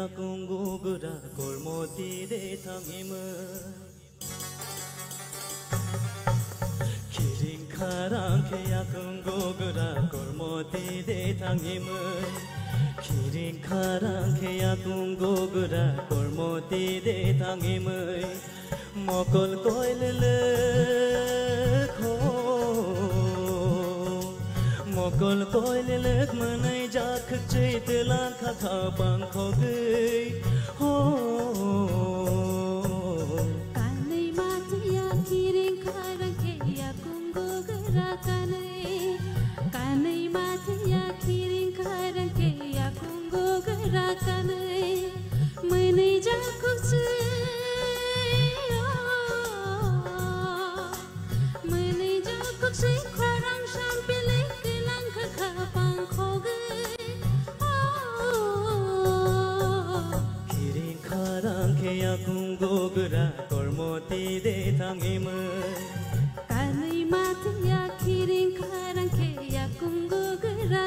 야궁구그라 골모티데 탕임은 기린카랑 야궁구그라 골모티데 탕임은 기린카랑 야궁구그라 골모티데 탕임은 먹을 거일래 Mokol koilelek manai jak chay telang kha bang khogai ho kanai matiya kiring kharang ke ya kungo gara kanai matiya kiring kharang ke ya kungo gara kanai manai jak chay manai jak chay kharang shampile 야궁고그라 골모티데 탕임은 kanai matiya kiring kharang ke ya kungo gara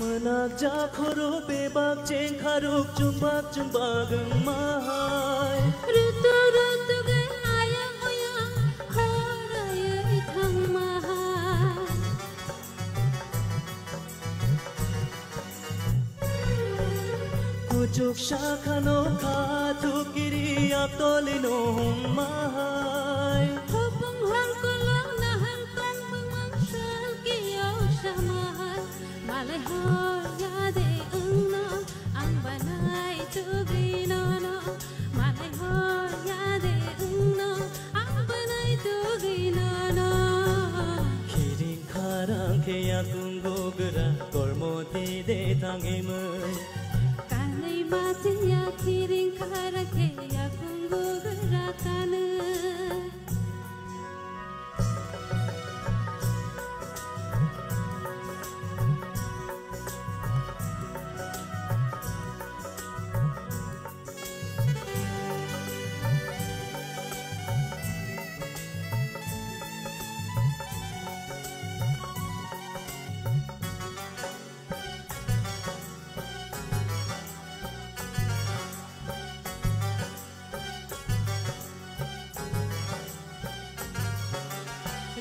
Menak jakhoro bebak ceng kharuk jumbak mahai Rutu gai ayang oyang haraya ithang mahai Kujuk shakhano khatu kiri aptolino mahai Hopung hang kolong nahan tong pemang shal kiyaw shamahai Malay hoya de no ang banay tugino no Malay hoya de no ang banay tugino no Kiring kharang ke yakungogra golmotide tangimai kanai matiya kiring kharang ke ya kungo gara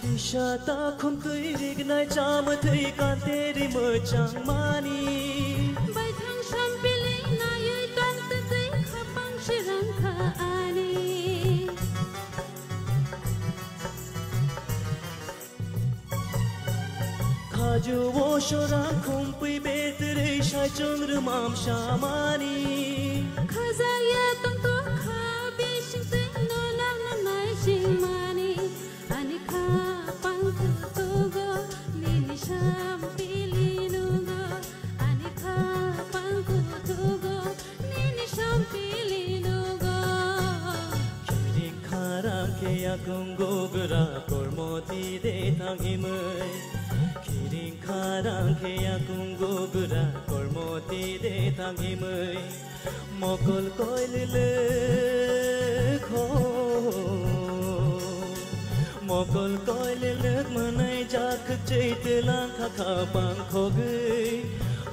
Rishata khun tui rignai cham thei kan teri mơ chang mani Bai thang shampile na yai tong te tei khapang shirang kha ani Khaju wo shorang khum pui betre shai chung rumam shamani Khazaya tong to kha bi shing te no la na nai shing mani ani kha pang to go ni ni shampile no go ani kha pang to go ni ni shampile no go Kiring kharang ke yakungogra golmotide tangimai Kiring kharang ke yakungogra golmotide tangimai Mokol koilelek Mokol koilelek manai jak chay telang kha bang khogai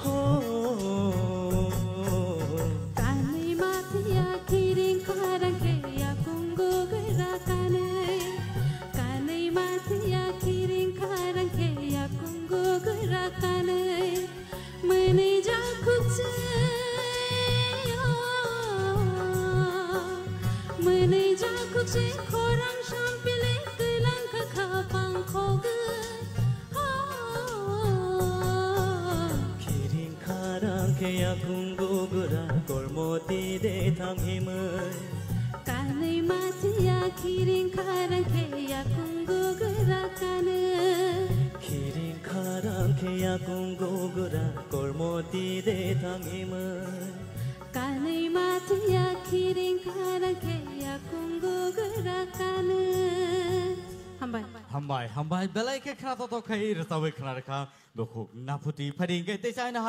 ho kanai matiya kiring kharang ke ya kungo gara kanai matiya kiring kharang ke ya kungo gara manai jakhu manai jakhu chay khorang shampile kailang kha pang khogai Kiring kharang ke yakungogra golmotide tangimai kanai matiya kiring kharang ke ya kungo gara 키링 카랑 케야 공고그라 골모띠데 당임은 까는 마트야 키링 카랑케야 공고그라 까는 한바이 벨라이케 크라토토 카이 르사웨 크나르카 노코 나푸티 파링게 대자이나